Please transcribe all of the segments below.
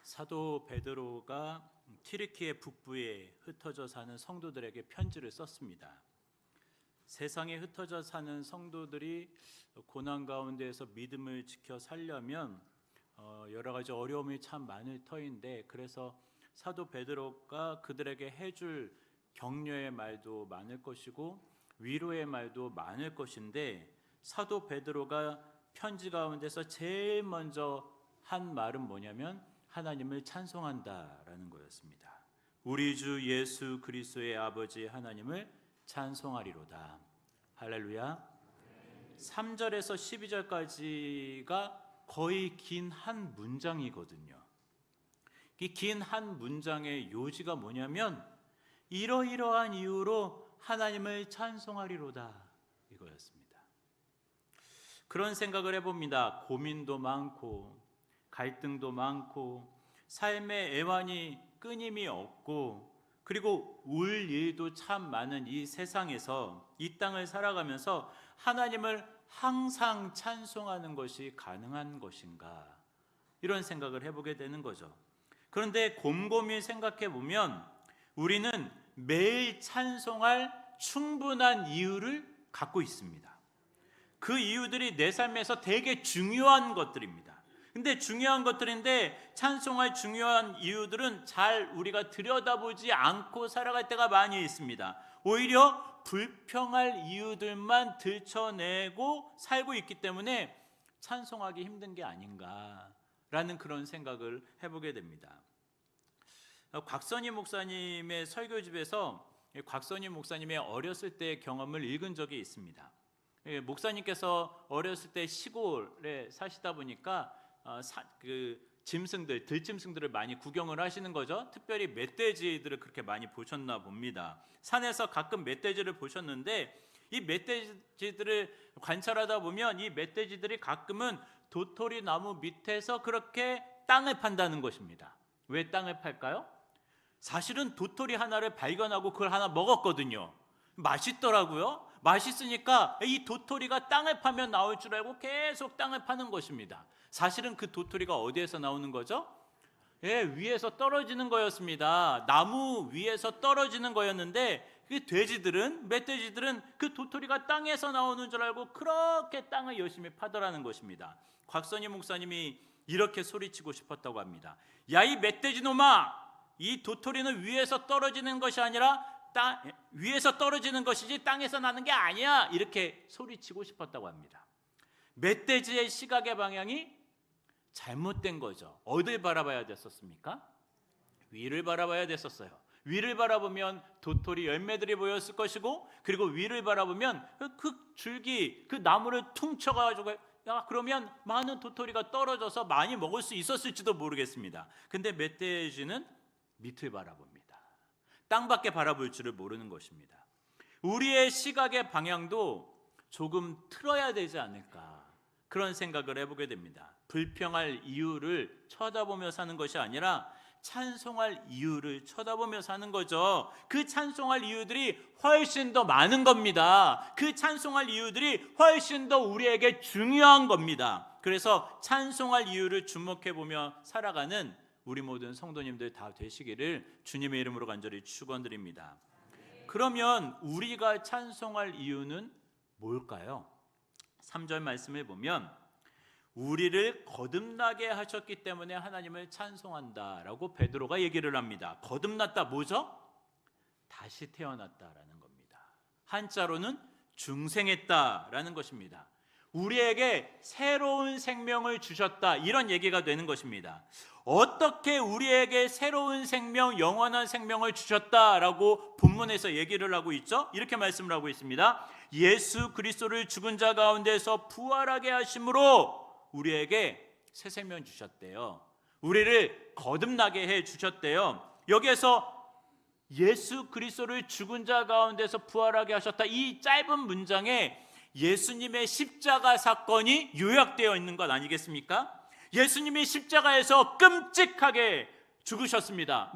사도 베드로가 튀르키예 북부에 흩어져 사는 성도들에게 편지를 썼습니다. 세상에 흩어져 사는 성도들이 고난 가운데에서 믿음을 지켜 살려면 여러 가지 어려움이 참 많을 터인데, 그래서 사도 베드로가 그들에게 해줄 격려의 말도 많을 것이고 위로의 말도 많을 것인데, 사도 베드로가 편지 가운데서 제일 먼저 한 말은 뭐냐면 하나님을 찬송한다라는 거였습니다. 우리 주 예수 그리스도의 아버지 하나님을 찬송하리로다. 할렐루야. 3절에서 12절까지가 거의 긴 한 문장이거든요. 이 긴 한 문장의 요지가 뭐냐면 이러이러한 이유로 하나님을 찬송하리로다, 이거였습니다. 그런 생각을 해봅니다. 고민도 많고 갈등도 많고 삶의 애환이 끊임이 없고 그리고 울 일도 참 많은 이 세상에서, 이 땅을 살아가면서 하나님을 항상 찬송하는 것이 가능한 것인가, 이런 생각을 해보게 되는 거죠. 그런데 곰곰이 생각해 보면 우리는 매일 찬송할 충분한 이유를 갖고 있습니다. 그 이유들이 내 삶에서 되게 중요한 것들입니다. 근데 중요한 것들인데 찬송할 중요한 이유들은 잘 우리가 들여다보지 않고 살아갈 때가 많이 있습니다. 오히려 불평할 이유들만 들춰내고 살고 있기 때문에 찬송하기 힘든 게 아닌가라는 그런 생각을 해보게 됩니다. 곽선희 목사님의 설교집에서 곽선희 목사님의 어렸을 때의 경험을 읽은 적이 있습니다. 목사님께서 어렸을 때 시골에 사시다 보니까 짐승들, 들짐승들을 많이 구경을 하시는 거죠. 특별히 멧돼지들을 그렇게 많이 보셨나 봅니다. 산에서 가끔 멧돼지를 보셨는데 이 멧돼지들을 관찰하다 보면 이 멧돼지들이 가끔은 도토리 나무 밑에서 그렇게 땅을 판다는 것입니다. 왜 땅을 팔까요? 사실은 도토리 하나를 발견하고 그걸 하나 먹었거든요. 맛있더라고요. 맛있으니까 이 도토리가 땅을 파면 나올 줄 알고 계속 땅을 파는 것입니다. 사실은 그 도토리가 어디에서 나오는 거죠? 위에서 떨어지는 거였습니다. 나무 위에서 떨어지는 거였는데 그 돼지들은, 멧돼지들은 그 도토리가 땅에서 나오는 줄 알고 그렇게 땅을 열심히 파더라는 것입니다. 곽선희 목사님이 이렇게 소리치고 싶었다고 합니다. 야, 이 멧돼지 놈아, 이 도토리는 위에서 떨어지는 것이 아니라 위에서 떨어지는 것이지 땅에서 나는 게 아니야, 이렇게 소리치고 싶었다고 합니다. 멧돼지의 시각의 방향이 잘못된 거죠. 어딜 바라봐야 됐었습니까? 위를 바라봐야 됐었어요. 위를 바라보면 도토리 열매들이 보였을 것이고, 그리고 위를 바라보면 그 줄기, 그 나무를 퉁쳐가지고 그러면 많은 도토리가 떨어져서 많이 먹을 수 있었을지도 모르겠습니다. 근데 멧돼지는 밑을 바라봅니다. 땅밖에 바라볼 줄을 모르는 것입니다. 우리의 시각의 방향도 조금 틀어야 되지 않을까, 그런 생각을 해보게 됩니다. 불평할 이유를 쳐다보며 사는 것이 아니라 찬송할 이유를 쳐다보며 사는 거죠. 그 찬송할 이유들이 훨씬 더 많은 겁니다. 그 찬송할 이유들이 훨씬 더 우리에게 중요한 겁니다. 그래서 찬송할 이유를 주목해보며 살아가는 우리 모든 성도님들 다 되시기를 주님의 이름으로 간절히 축원드립니다. 그러면 우리가 찬송할 이유는 뭘까요? 3절 말씀을 보면 우리를 거듭나게 하셨기 때문에 하나님을 찬송한다라고 베드로가 얘기를 합니다. 거듭났다 뭐죠? 다시 태어났다라는 겁니다. 한자로는 중생했다라는 것입니다. 우리에게 새로운 생명을 주셨다, 이런 얘기가 되는 것입니다. 어떻게 우리에게 새로운 생명, 영원한 생명을 주셨다라고 본문에서 얘기를 하고 있죠? 이렇게 말씀을 하고 있습니다. 예수 그리스도를 죽은 자 가운데서 부활하게 하심으로 우리에게 새 생명 주셨대요. 우리를 거듭나게 해 주셨대요. 여기에서 예수 그리스도를 죽은 자 가운데서 부활하게 하셨다, 이 짧은 문장에 예수님의 십자가 사건이 요약되어 있는 것 아니겠습니까? 예수님이 십자가에서 끔찍하게 죽으셨습니다.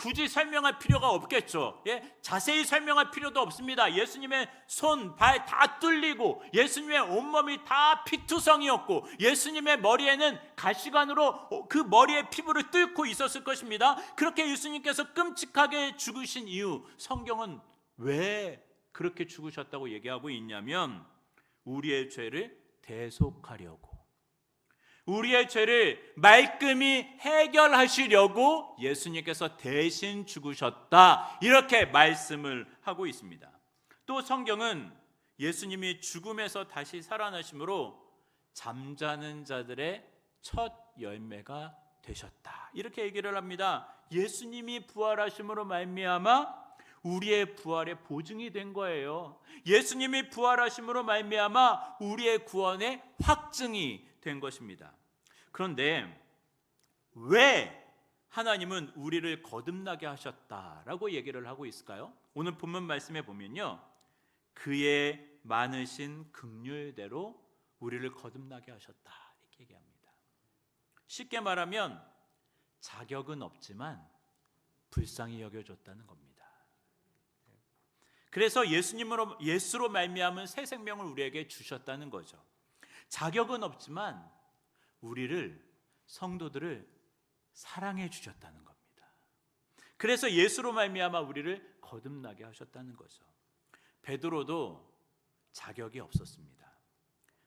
굳이 설명할 필요가 없겠죠. 예? 자세히 설명할 필요도 없습니다. 예수님의 손, 발 다 뚫리고 예수님의 온몸이 다 피투성이었고 예수님의 머리에는 가시관으로 그 머리의 피부를 뚫고 있었을 것입니다. 그렇게 예수님께서 끔찍하게 죽으신 이유, 성경은 왜 그렇게 죽으셨다고 얘기하고 있냐면 우리의 죄를 대속하려고, 우리의 죄를 말끔히 해결하시려고 예수님께서 대신 죽으셨다, 이렇게 말씀을 하고 있습니다. 또 성경은 예수님이 죽음에서 다시 살아나심으로 잠자는 자들의 첫 열매가 되셨다, 이렇게 얘기를 합니다. 예수님이 부활하심으로 말미암아 우리의 부활의 보증이 된 거예요. 예수님이 부활하심으로 말미암아 우리의 구원의 확증이 된 것입니다. 그런데 왜 하나님은 우리를 거듭나게 하셨다라고 얘기를 하고 있을까요? 오늘 본문 말씀에 보면요, 그의 많으신 긍휼대로 우리를 거듭나게 하셨다, 이렇게 얘기합니다. 쉽게 말하면 자격은 없지만 불쌍히 여겨줬다는 겁니다. 그래서 예수로 말미암은 새 생명을 우리에게 주셨다는 거죠. 자격은 없지만 우리를, 성도들을 사랑해 주셨다는 겁니다. 그래서 예수로 말미암아 우리를 거듭나게 하셨다는 거죠. 베드로도 자격이 없었습니다.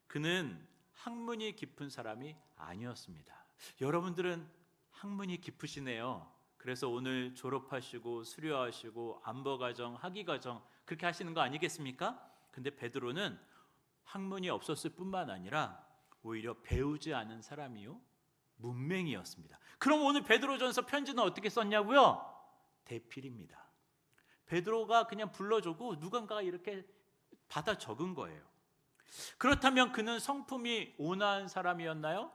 그는 학문이 깊은 사람이 아니었습니다. 여러분들은 학문이 깊으시네요. 그래서 오늘 졸업하시고 수료하시고 안보과정, 학위과정 그렇게 하시는 거 아니겠습니까? 근데 베드로는 학문이 없었을 뿐만 아니라 오히려 배우지 않은 사람이요, 문맹이었습니다. 그럼 오늘 베드로전서 편지는 어떻게 썼냐고요? 대필입니다. 베드로가 그냥 불러주고 누군가가 이렇게 받아 적은 거예요. 그렇다면 그는 성품이 온화한 사람이었나요?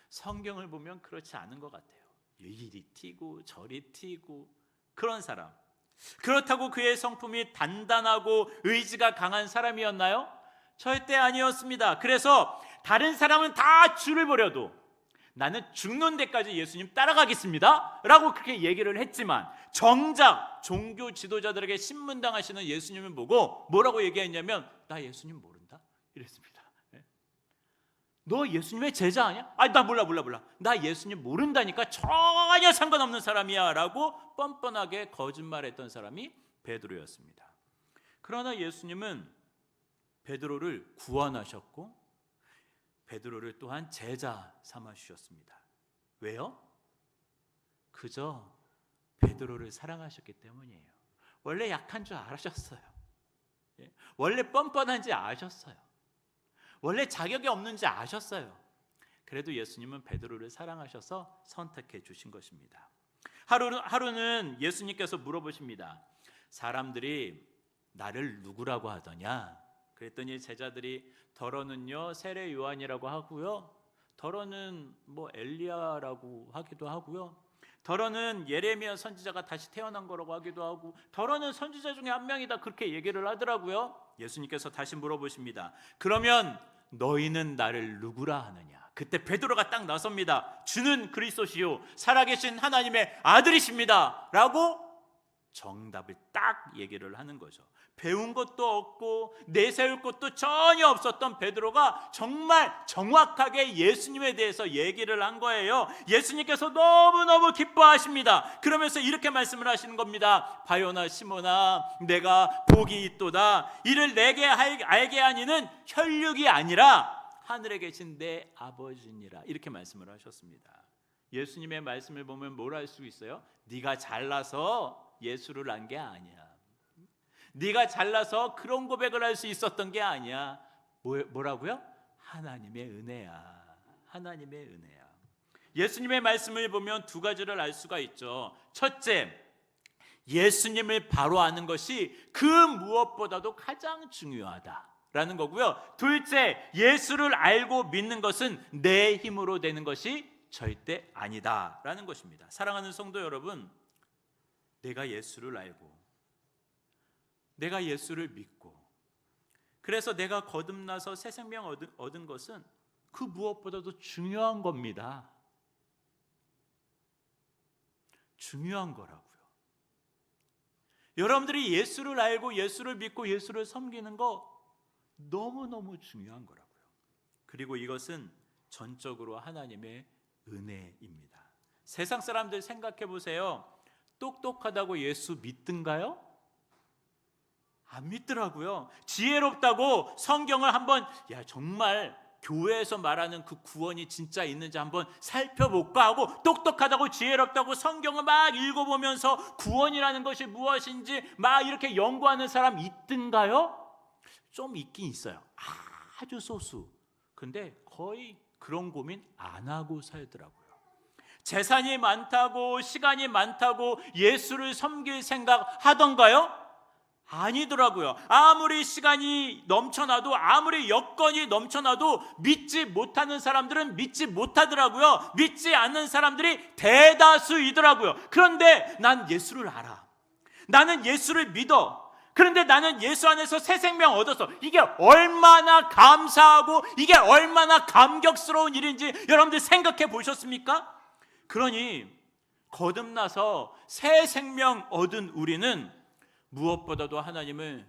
성경을 보면 그렇지 않은 것 같아요. 이리 튀고 저리 튀고 그런 사람. 그렇다고 그의 성품이 단단하고 의지가 강한 사람이었나요? 절대 아니었습니다. 그래서 다른 사람은 다 줄을 버려도 나는 죽는 데까지 예수님 따라가겠습니다 라고 그렇게 얘기를 했지만 정작 종교 지도자들에게 신문당하시는 예수님을 보고 뭐라고 얘기했냐면 나 예수님 모른다 이랬습니다. 너 예수님의 제자 아니야? 아니 나 몰라. 나 예수님 모른다니까, 전혀 상관없는 사람이야 라고 뻔뻔하게 거짓말했던 사람이 베드로였습니다. 그러나 예수님은 베드로를 구원하셨고 베드로를 또한 제자 삼아 주셨습니다. 왜요? 그저 베드로를 사랑하셨기 때문이에요. 원래 약한 줄 아셨어요. 원래 뻔뻔한지 아셨어요. 원래 자격이 없는지 아셨어요. 그래도 예수님은 베드로를 사랑하셔서 선택해 주신 것입니다. 하루는 예수님께서 물어보십니다. 사람들이 나를 누구라고 하더냐? 그랬더니 제자들이 더러는요 세례 요한이라고 하고요, 더러는 뭐 엘리야라고 하기도 하고요, 더러는 예레미야 선지자가 다시 태어난 거라고 하기도 하고, 더러는 선지자 중에 한 명이다, 그렇게 얘기를 하더라고요. 예수님께서 다시 물어보십니다. 그러면 너희는 나를 누구라 하느냐? 그때 베드로가 딱 나섭니다. 주는 그리스도시요 살아계신 하나님의 아들이십니다 라고 정답을 딱 얘기를 하는 거죠. 배운 것도 없고 내세울 것도 전혀 없었던 베드로가 정말 정확하게 예수님에 대해서 얘기를 한 거예요. 예수님께서 너무너무 기뻐하십니다. 그러면서 이렇게 말씀을 하시는 겁니다. 바요나 시몬아, 내가 복이 있도다. 이를 내게 알게 하니는 혈육이 아니라 하늘에 계신 내 아버지니라, 이렇게 말씀을 하셨습니다. 예수님의 말씀을 보면 뭘 알 수 있어요? 네가 잘나서 예수를 안 게 아니야. 네가 잘나서 그런 고백을 할 수 있었던 게 아니야. 뭐라고요? 하나님의 은혜야. 하나님의 은혜야. 예수님의 말씀을 보면 두 가지를 알 수가 있죠. 첫째, 예수님을 바로 아는 것이 그 무엇보다도 가장 중요하다라는 거고요. 둘째, 예수를 알고 믿는 것은 내 힘으로 되는 것이 절대 아니다라는 것입니다. 사랑하는 성도 여러분, 내가 예수를 알고 내가 예수를 믿고 그래서 내가 거듭나서 새 생명 얻은 것은 그 무엇보다도 중요한 겁니다. 중요한 거라고요. 여러분들이 예수를 알고 예수를 믿고 예수를 섬기는 거 너무너무 중요한 거라고요. 그리고 이것은 전적으로 하나님의 은혜입니다. 세상 사람들 생각해 보세요. 똑똑하다고 예수 믿든가요? 안 믿더라고요. 지혜롭다고 성경을 한번 정말 교회에서 말하는 그 구원이 진짜 있는지 한번 살펴볼까 하고 똑똑하다고 지혜롭다고 성경을 막 읽어보면서 구원이라는 것이 무엇인지 막 이렇게 연구하는 사람 있든가요? 좀 있긴 있어요. 아주 소수. 근데 거의 그런 고민 안 하고 살더라고요. 재산이 많다고 시간이 많다고 예수를 섬길 생각 하던가요? 아니더라고요. 아무리 시간이 넘쳐나도 아무리 여건이 넘쳐나도 믿지 못하는 사람들은 믿지 못하더라고요. 믿지 않는 사람들이 대다수이더라고요. 그런데 난 예수를 알아. 나는 예수를 믿어. 그런데 나는 예수 안에서 새 생명 얻었어. 이게 얼마나 감사하고 이게 얼마나 감격스러운 일인지 여러분들 생각해 보셨습니까? 그러니 거듭나서 새 생명 얻은 우리는 무엇보다도 하나님을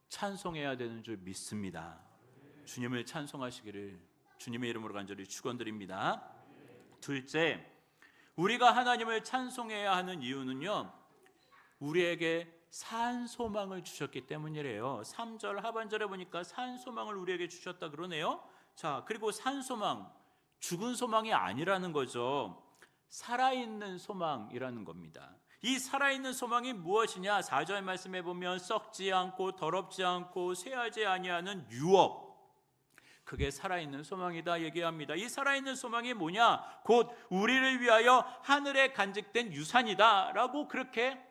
찬송해야 되는 줄 믿습니다. 주님을 찬송하시기를 주님의 이름으로 간절히 축원드립니다. 둘째, 우리가 하나님을 찬송해야 하는 이유는요, 우리에게 산 소망을 주셨기 때문이래요. 3절 하반절에 보니까 산 소망을 우리에게 주셨다 그러네요. 자, 그리고 산 소망, 죽은 소망이 아니라는 거죠. 살아있는 소망이라는 겁니다. 이 살아있는 소망이 무엇이냐? 4절 말씀에 보면 썩지 않고 더럽지 않고 쇠하지 아니하는 유업, 그게 살아있는 소망이다 얘기합니다. 이 살아있는 소망이 뭐냐? 곧 우리를 위하여 하늘에 간직된 유산이다 라고 그렇게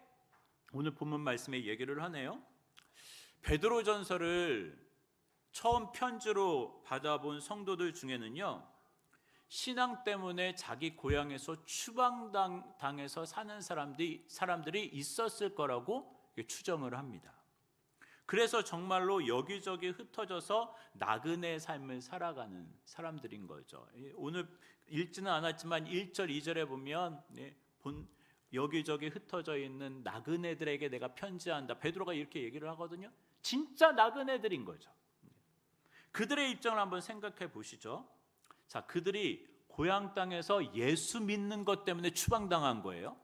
오늘 본문 말씀에 얘기를 하네요. 베드로전서를 처음 편지로 받아본 성도들 중에는요, 신앙 때문에 자기 고향에서 추방당해서 사는 사람들이 있었을 거라고 추정을 합니다. 그래서 정말로 여기저기 흩어져서 나그네 삶을 살아가는 사람들인 거죠. 오늘 읽지는 않았지만 1절, 2절에 보면 여기저기 흩어져 있는 나그네들에게 내가 편지한다. 베드로가 이렇게 얘기를 하거든요. 진짜 나그네들인 거죠. 그들의 입장을 한번 생각해 보시죠. 자, 그들이 고향 땅에서 예수 믿는 것 때문에 추방당한 거예요.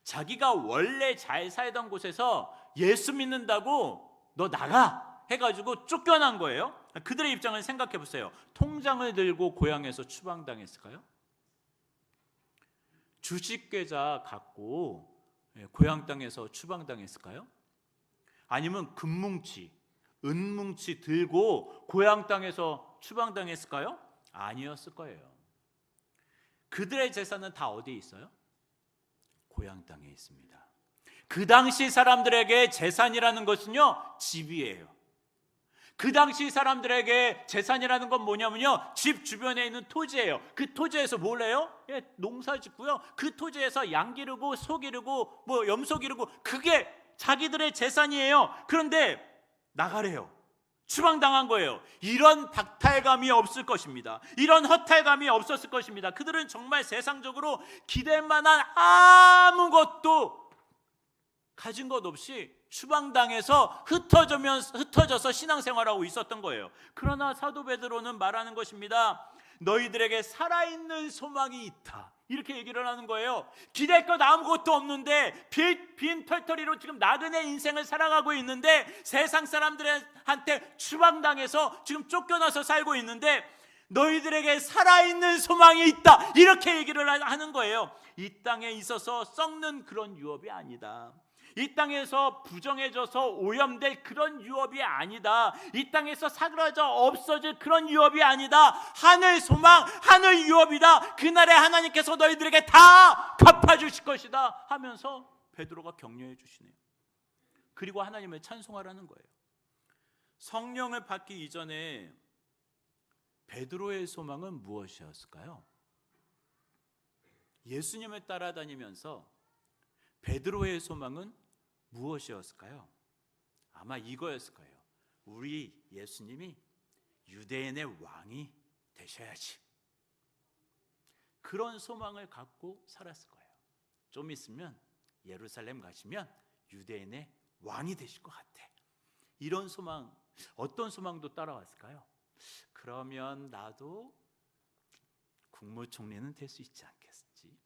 자기가 원래 잘 살던 곳에서 예수 믿는다고 너 나가 해가지고 쫓겨난 거예요. 그들의 입장을 생각해 보세요. 통장을 들고 고향에서 추방당했을까요? 주식계좌 갖고 고향 땅에서 추방당했을까요? 아니면 금뭉치, 은뭉치 들고 고향 땅에서 추방당했을까요? 아니었을 거예요. 그들의 재산은 다 어디에 있어요? 고향 땅에 있습니다. 그 당시 사람들에게 재산이라는 것은요, 집이에요. 그 당시 사람들에게 재산이라는 건 뭐냐면요, 집 주변에 있는 토지예요. 그 토지에서 뭘 해요? 농사 짓고요. 그 토지에서 양 기르고 소 기르고 염소 기르고, 그게 자기들의 재산이에요. 그런데 나가래요. 추방당한 거예요. 이런 박탈감이 없을 것입니다. 이런 허탈감이 없었을 것입니다. 그들은 정말 세상적으로 기댈 만한 아무것도 가진 것 없이 추방당해서 흩어져서 신앙생활하고 있었던 거예요. 그러나 사도 베드로는 말하는 것입니다. 너희들에게 살아있는 소망이 있다, 이렇게 얘기를 하는 거예요. 기댈 것 아무것도 없는데 빈 털터리로 지금 나그네 인생을 살아가고 있는데, 세상 사람들한테 추방당해서 지금 쫓겨나서 살고 있는데 너희들에게 살아있는 소망이 있다, 이렇게 얘기를 하는 거예요. 이 땅에 있어서 썩는 그런 유업이 아니다. 이 땅에서 부정해져서 오염될 그런 유업이 아니다. 이 땅에서 사그라져 없어질 그런 유업이 아니다. 하늘 소망, 하늘 유업이다. 그날에 하나님께서 너희들에게 다 갚아주실 것이다 하면서 베드로가 격려해 주시네요. 그리고 하나님을 찬송하라는 거예요. 성령을 받기 이전에 베드로의 소망은 무엇이었을까요? 예수님을 따라다니면서 베드로의 소망은 무엇이었을까요? 아마 이거였을 거예요. 우리 예수님이 유대인의 왕이 되셔야지. 그런 소망을 갖고 살았을 거예요. 좀 있으면 예루살렘 가시면 유대인의 왕이 되실 것 같아. 이런 소망, 어떤 소망도 따라왔을까요? 그러면 나도 국무총리는 될 수 있지 않겠지?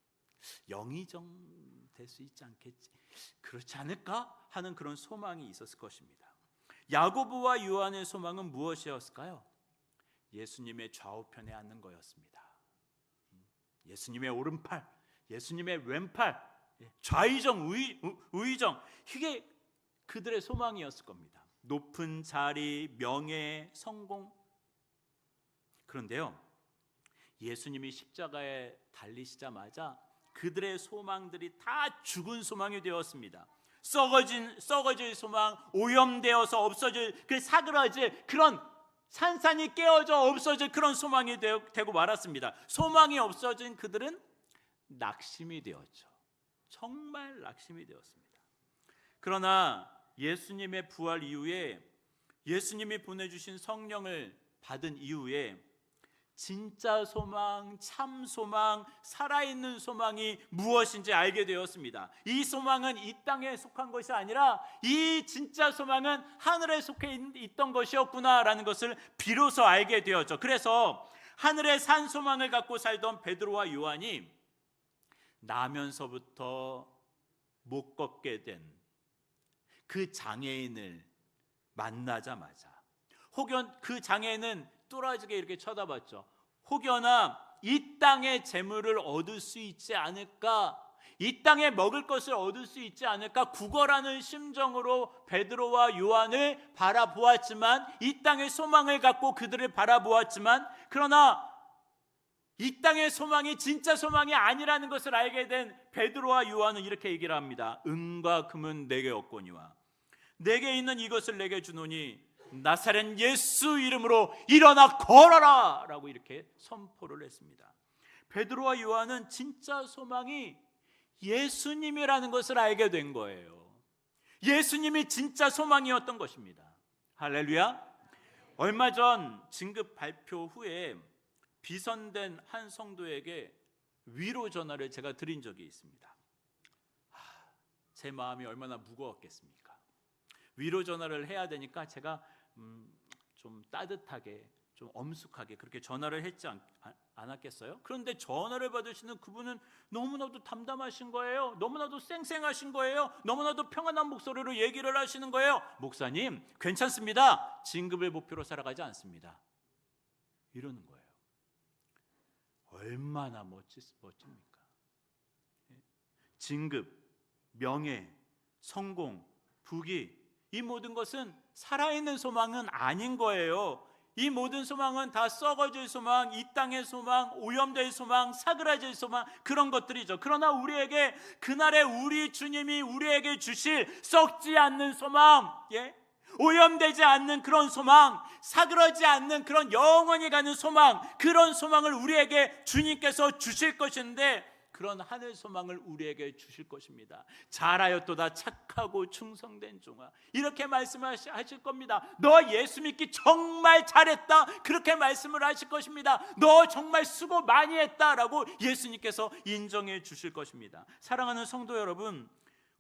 영의정 될 수 있지 않겠지? 그렇지 않을까 하는 그런 소망이 있었을 것입니다. 야고보와 요한의 소망은 무엇이었을까요? 예수님의 좌우편에 앉는 거였습니다. 예수님의 오른팔, 예수님의 왼팔, 좌의정, 우의정, 이게 그들의 소망이었을 겁니다. 높은 자리, 명예, 성공. 그런데요, 예수님이 십자가에 달리시자마자 그들의 소망들이 다 죽은 소망이 되었습니다. 썩어질 소망, 오염되어서 없어질, 사그라질 그런 산산이 깨어져 없어질 그런 소망이 되고 말았습니다. 소망이 없어진 그들은 낙심이 되었죠. 정말 낙심이 되었습니다. 그러나 예수님의 부활 이후에, 예수님이 보내주신 성령을 받은 이후에 진짜 소망, 참 소망, 살아있는 소망이 무엇인지 알게 되었습니다. 이 소망은 이 땅에 속한 것이 아니라 이 진짜 소망은 하늘에 속해 있던 것이었구나라는 것을 비로소 알게 되었죠. 그래서 하늘의 산 소망을 갖고 살던 베드로와 요한이 나면서부터 못 걷게 된 그 장애인을 만나자마자 혹연 그 장애인은 뚫어지게 이렇게 쳐다봤죠. 혹여나 이 땅의 재물을 얻을 수 있지 않을까, 이 땅에 먹을 것을 얻을 수 있지 않을까 구걸하는 심정으로 베드로와 요한을 바라보았지만, 이 땅의 소망을 갖고 그들을 바라보았지만, 그러나 이 땅의 소망이 진짜 소망이 아니라는 것을 알게 된 베드로와 요한은 이렇게 얘기를 합니다. 은과 금은 내게 없거니와 내게 있는 이것을 내게 주노니 나사렛 예수 이름으로 일어나 걸어라 라고 이렇게 선포를 했습니다. 베드로와 요한은 진짜 소망이 예수님이라는 것을 알게 된 거예요. 예수님이 진짜 소망이었던 것입니다. 할렐루야. 얼마 전 진급 발표 후에 비선된 한 성도에게 위로 전화를 제가 드린 적이 있습니다. 제 마음이 얼마나 무거웠겠습니까? 위로 전화를 해야 되니까 제가 좀 따뜻하게, 좀 엄숙하게 그렇게 전화를 했지 않았겠어요? 그런데 전화를 받으시는 그분은 너무나도 담담하신 거예요. 너무나도 쌩쌩하신 거예요. 너무나도 평안한 목소리로 얘기를 하시는 거예요. 목사님, 괜찮습니다. 진급을 목표로 살아가지 않습니다. 이러는 거예요. 얼마나 멋집니까? 진급, 명예, 성공, 부귀, 이 모든 것은 살아있는 소망은 아닌 거예요. 이 모든 소망은 다 썩어질 소망, 이 땅의 소망, 오염될 소망, 사그라질 소망, 그런 것들이죠. 그러나 우리에게 그날에 우리 주님이 우리에게 주실 썩지 않는 소망, 오염되지 않는 그런 소망, 사그러지 않는 그런 영원히 가는 소망, 그런 소망을 우리에게 주님께서 주실 것인데, 그런 하늘 소망을 우리에게 주실 것입니다. 잘하였도다 착하고 충성된 종아, 이렇게 말씀하실 겁니다. 너 예수 믿기 정말 잘했다, 그렇게 말씀을 하실 것입니다. 너 정말 수고 많이 했다라고 예수님께서 인정해 주실 것입니다. 사랑하는 성도 여러분,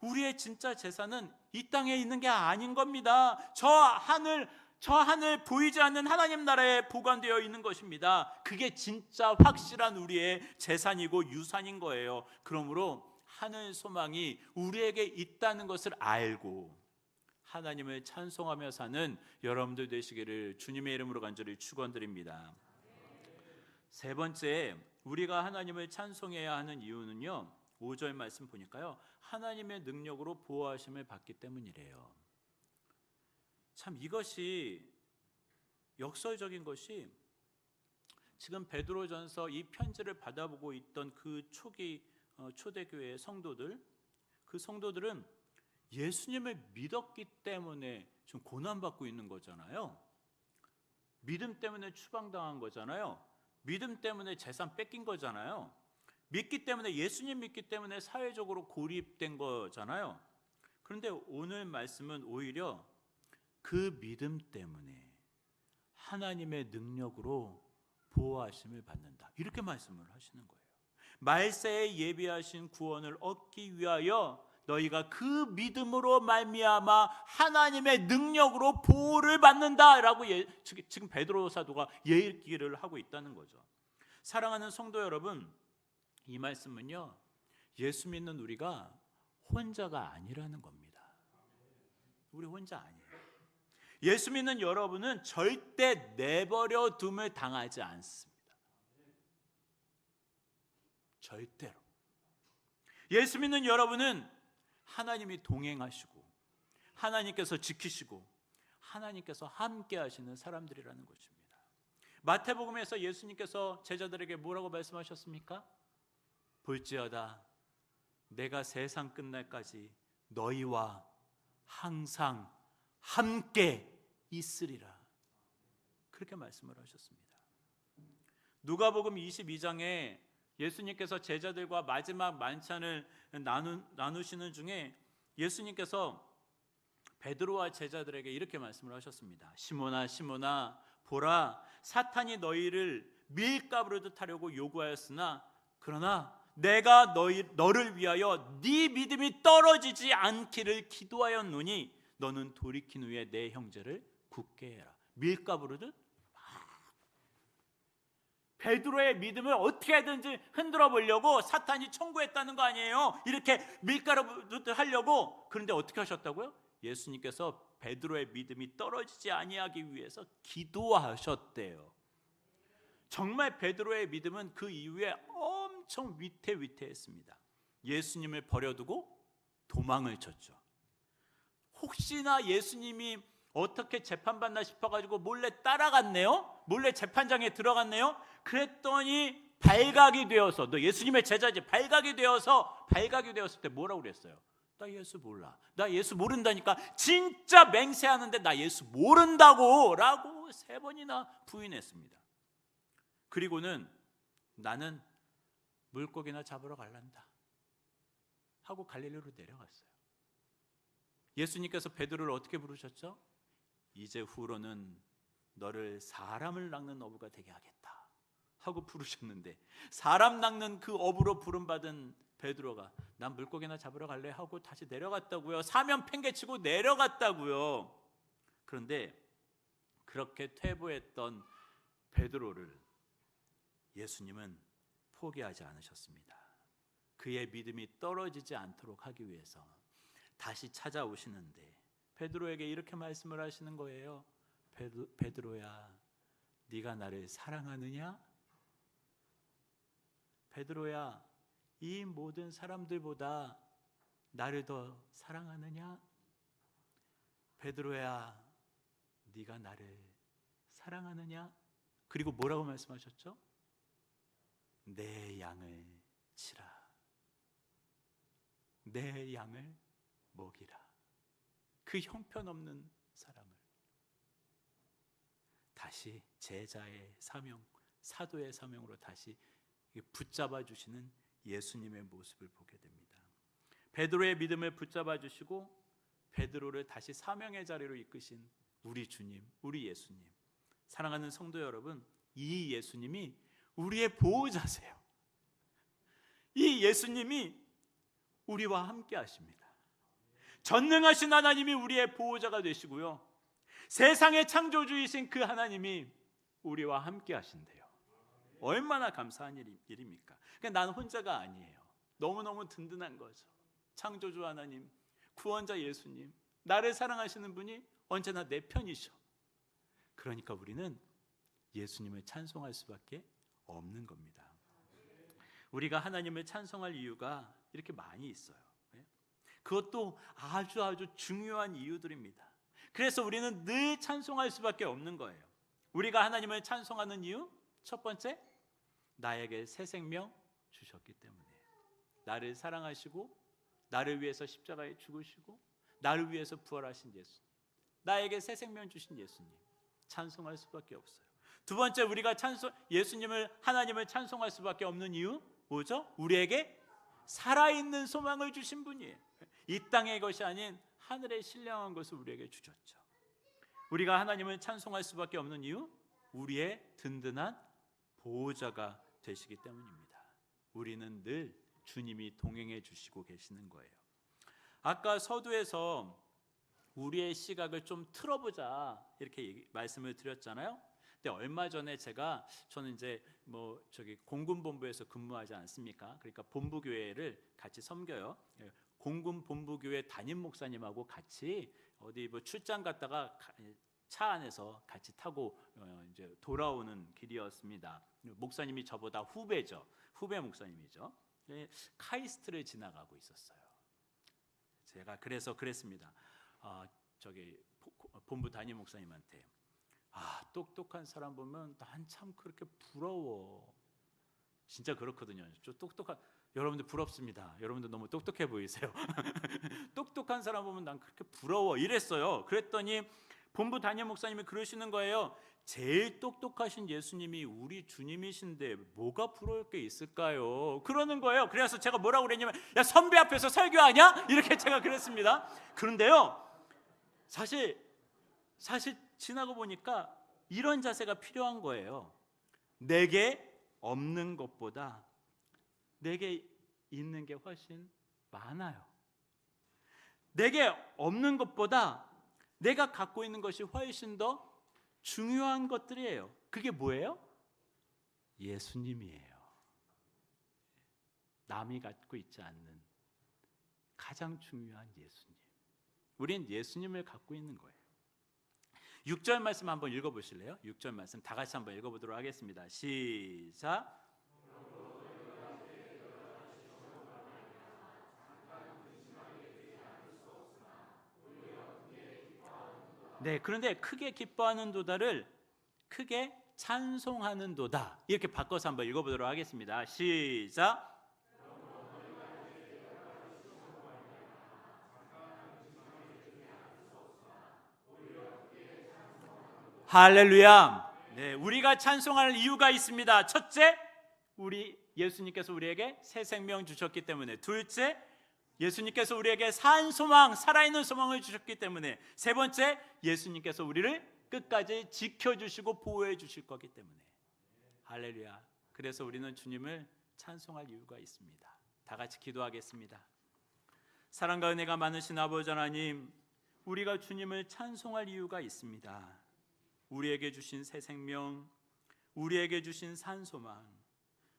우리의 진짜 재산은 이 땅에 있는 게 아닌 겁니다. 저 하늘 보이지 않는 하나님 나라에 보관되어 있는 것입니다. 그게 진짜 확실한 우리의 재산이고 유산인 거예요. 그러므로 하늘 소망이 우리에게 있다는 것을 알고 하나님을 찬송하며 사는 여러분들 되시기를 주님의 이름으로 간절히 축원드립니다. 세 번째, 우리가 하나님을 찬송해야 하는 이유는요, 5절 말씀 보니까요, 하나님의 능력으로 보호하심을 받기 때문이래요. 참 이것이 역설적인 것이, 지금 베드로전서 이 편지를 받아보고 있던 그 초기 초대교회의 성도들, 그 성도들은 예수님을 믿었기 때문에 지금 고난받고 있는 거잖아요. 믿음 때문에 추방당한 거잖아요. 믿음 때문에 재산 뺏긴 거잖아요. 믿기 때문에, 예수님 믿기 때문에 사회적으로 고립된 거잖아요. 그런데 오늘 말씀은 오히려 그 믿음 때문에 하나님의 능력으로 보호하심을 받는다, 이렇게 말씀을 하시는 거예요. 말세에 예비하신 구원을 얻기 위하여 너희가 그 믿음으로 말미암아 하나님의 능력으로 보호를 받는다라고 지금 베드로 사도가 얘기를 하고 있다는 거죠. 사랑하는 성도 여러분, 이 말씀은요, 예수 믿는 우리가 혼자가 아니라는 겁니다. 우리 혼자 아니에요. 예수 믿는 여러분은 절대 내버려 둠을 당하지 않습니다. 절대로. 예수 믿는 여러분은 하나님이 동행하시고 하나님께서 지키시고 하나님께서 함께 하시는 사람들이라는 것입니다. 마태복음에서 예수님께서 제자들에게 뭐라고 말씀하셨습니까? 볼지어다 내가 세상 끝날까지 너희와 항상 함께 있으리라. 그렇게 말씀을 하셨습니다. 누가복음 22장에 예수님께서 제자들과 마지막 만찬을 나누시는 중에 예수님께서 베드로와 제자들에게 이렇게 말씀을 하셨습니다. 시몬아 시몬아 보라 사탄이 너희를 밀가부르듯 하려고 요구하였으나 그러나 내가 너를 위하여 네 믿음이 떨어지지 않기를 기도하였노니 너는 돌이킨 후에 내 형제를 굳게 해라. 밀가부르듯 베드로의 믿음을 어떻게든지 흔들어 보려고 사탄이 청구했다는 거 아니에요. 이렇게 밀가부르듯 하려고. 그런데 어떻게 하셨다고요? 예수님께서 베드로의 믿음이 떨어지지 아니하기 위해서 기도하셨대요. 정말 베드로의 믿음은 그 이후에 엄청 위태위태했습니다. 예수님을 버려두고 도망을 쳤죠. 혹시나 예수님이 어떻게 재판받나 싶어가지고 몰래 따라갔네요. 몰래 재판장에 들어갔네요. 그랬더니 발각이 되어서 너 예수님의 제자지 발각이 되었을 때 뭐라고 그랬어요? 나 예수 몰라. 나 예수 모른다니까. 진짜 맹세하는데 나 예수 모른다고 라고 3번이나 부인했습니다. 그리고는 나는 물고기나 잡으러 갈란다 하고 갈릴리로 내려갔어요. 예수님께서 베드로를 어떻게 부르셨죠? 이제 후로는 너를 사람을 낚는 어부가 되게 하겠다 하고 부르셨는데, 사람 낚는 그 어부로 부름받은 베드로가 난 물고기나 잡으러 갈래 하고 다시 내려갔다고요. 사면 팽개치고 내려갔다고요. 그런데 그렇게 퇴보했던 베드로를 예수님은 포기하지 않으셨습니다. 그의 믿음이 떨어지지 않도록 하기 위해서 다시 찾아오시는데 베드로에게 이렇게 말씀을 하시는 거예요. 베드로야, 네가 나를 사랑하느냐? 베드로야, 이 모든 사람들보다 나를 더 사랑하느냐? 베드로야, 네가 나를 사랑하느냐? 그리고 뭐라고 말씀하셨죠? 내 양을 치라. 내 양을 먹이라. 그 형편없는 사람을 다시 제자의 사명, 사도의 사명으로 다시 붙잡아 주시는 예수님의 모습을 보게 됩니다. 베드로의 믿음을 붙잡아 주시고 베드로를 다시 사명의 자리로 이끄신 우리 주님, 우리 예수님. 사랑하는 성도 여러분, 이 예수님이 우리의 보호자세요. 이 예수님이 우리와 함께 하십니다. 전능하신 하나님이 우리의 보호자가 되시고요, 세상의 창조주이신 그 하나님이 우리와 함께 하신대요. 얼마나 감사한 일입니까? 그러니까 나는 혼자가 아니에요. 너무너무 든든한 거죠. 창조주 하나님, 구원자 예수님, 나를 사랑하시는 분이 언제나 내 편이셔. 그러니까 우리는 예수님을 찬송할 수밖에 없는 겁니다. 우리가 하나님을 찬송할 이유가 이렇게 많이 있어요. 그것도 아주 중요한 이유들입니다. 그래서 우리는 늘 찬송할 수밖에 없는 거예요. 우리가 하나님을 찬송하는 이유, 첫 번째, 나에게 새 생명 주셨기 때문이에요. 나를 사랑하시고 나를 위해서 십자가에 죽으시고 나를 위해서 부활하신 예수님, 나에게 새 생명 주신 예수님, 찬송할 수밖에 없어요. 두 번째, 우리가 하나님을 찬송할 수밖에 없는 이유 뭐죠? 우리에게 살아있는 소망을 주신 분이에요. 이 땅의 것이 아닌 하늘의 신령한 것을 우리에게 주셨죠. 우리가 하나님을 찬송할 수밖에 없는 이유, 우리의 든든한 보호자가 되시기 때문입니다. 우리는 늘 주님이 동행해 주시고 계시는 거예요. 아까 서두에서 우리의 시각을 좀 틀어보자 이렇게 말씀을 드렸잖아요. 근데 얼마 전에 저는 이제 공군본부에서 근무하지 않습니까? 그러니까 본부교회를 같이 섬겨요. 공군본부교회 담임 목사님하고 같이 어디 출장 갔다가 차 안에서 같이 타고 이제 돌아오는 길이었습니다. 목사님이 저보다 후배죠. 후배 목사님이죠. 카이스트를 지나가고 있었어요. 제가 그래서 그랬습니다. 본부 담임 목사님한테 똑똑한 사람 보면 난 참 그렇게 부러워. 진짜 그렇거든요. 여러분들 부럽습니다. 여러분들 너무 똑똑해 보이세요. 똑똑한 사람 보면 난 그렇게 부러워 이랬어요. 그랬더니 본부 담임 목사님이 그러시는 거예요. 제일 똑똑하신 예수님이 우리 주님이신데 뭐가 부러울 게 있을까요? 그러는 거예요. 그래서 제가 뭐라고 그랬냐면, 야, 선배 앞에서 설교하냐? 이렇게 제가 그랬습니다. 그런데요, 사실 지나고 보니까 이런 자세가 필요한 거예요. 내게 없는 것보다 내게 있는 게 훨씬 많아요. 내게 없는 것보다 내가 갖고 있는 것이 훨씬 더 중요한 것들이에요. 그게 뭐예요? 예수님이에요. 남이 갖고 있지 않는 가장 중요한 예수님. 우린 예수님을 갖고 있는 거예요. 6절 말씀 한번 읽어보실래요? 6절 말씀 다 같이 한번 읽어보도록 하겠습니다. 시작. 네, 그런데 크게 기뻐하는 도다를 크게 찬송하는 도다 이렇게 바꿔서 한번 읽어보도록 하겠습니다. 시작. 할렐루야. 네, 우리가 찬송할 이유가 있습니다. 첫째, 우리 예수님께서 우리에게 새 생명 주셨기 때문에. 둘째, 예수님께서 우리에게 산 소망, 살아있는 소망을 주셨기 때문에. 세 번째, 예수님께서 우리를 끝까지 지켜주시고 보호해 주실 거기 때문에. 할렐루야. 그래서 우리는 주님을 찬송할 이유가 있습니다. 다 같이 기도하겠습니다. 사랑과 은혜가 많으신 아버지 하나님, 우리가 주님을 찬송할 이유가 있습니다. 우리에게 주신 새 생명, 우리에게 주신 산 소망,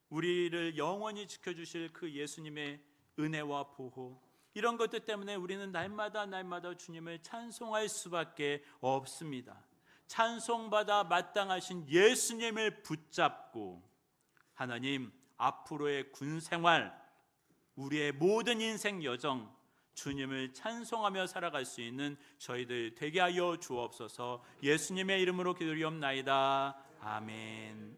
우리를 영원히 지켜주실 그 예수님의 은혜와 보호, 이런 것들 때문에 우리는 날마다 주님을 찬송할 수밖에 없습니다. 찬송받아 마땅하신 예수님을 붙잡고 하나님, 앞으로의 군생활, 우리의 모든 인생 여정, 주님을 찬송하며 살아갈 수 있는 저희들 되게 하여 주옵소서. 예수님의 이름으로 기도리옵나이다. 아멘.